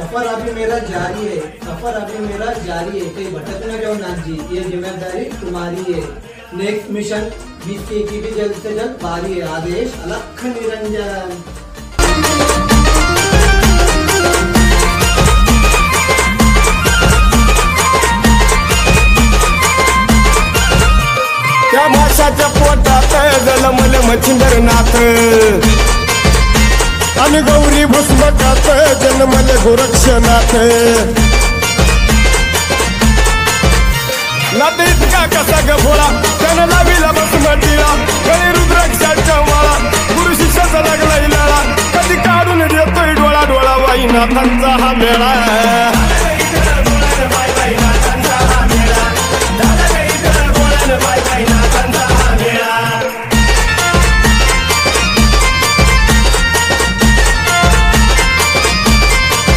सफर अभी मेरा जारी है, सफर अभी मेरा जारी है, कहीं भटक न जाओ नाथ जी, ये जिम्मेदारी तुम्हारी है। नेक्स्ट मिशन 20 की भी जल्द से जल्द बारी है। आदेश अलख निरंजन। त्या भाषाच्या पोटात जलमल मच्छिंद्रनाथ आणि गौरी भस्मकात जन्मल गोरक्षनाथ। लाटे इतका कसा गभोळा त्यानं लाविला बसमतीला, गळे रुद्राक्षाच्या माळा गुरु शिष्याचा लागला इलाळा, कधी काढून देतोय डोळा डोळा वाईनाथांचा हा मेळा।